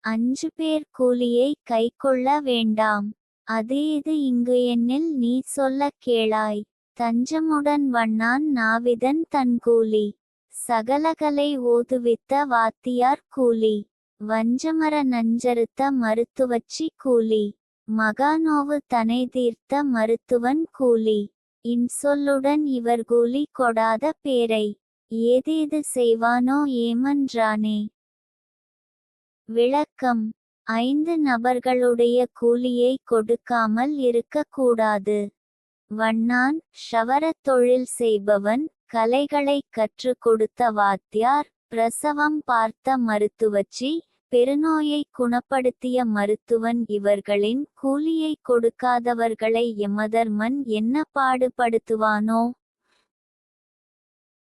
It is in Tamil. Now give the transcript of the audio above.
5 பேர் கூலியை கைக்கொள்ள வேண்டாம். அது இது இங்கு என்னில் நீ சொல்லக் கேளாய். தஞ்சமுடன் வண்ணான் நாவிதன் தன் கூலி. சகலகலை ஓதுவித்த வாத்தியார் கூலி. வஞ்சமர நஞ்சறுத்த மருத்துவச்சி கூலி. மகாநோவு தனை தீர்த்த மருத்துவன் கூலி. இன்சொல்லுடன் இவர் கூலி கொடாத பேரை ஏதேது செய்வானோ ஏமன்றானே. விளக்கம்: 5 நபர்களுடைய கூலியை கொடுக்காமல் இருக்கக்கூடாது. வண்ணான் ஷவரத் தொழில் செய்பவன், கலைகளைக் கற்றுக் கொடுத்த வாத்தியார், பிரசவம் பார்த்த மருத்துவச்சி, பெருநோயை குணப்படுத்திய மருத்துவன் இவர்களின் கூலியை கொடுக்காதவர்களை யமதர்மன் என்ன பாடுபடுத்துவானோ.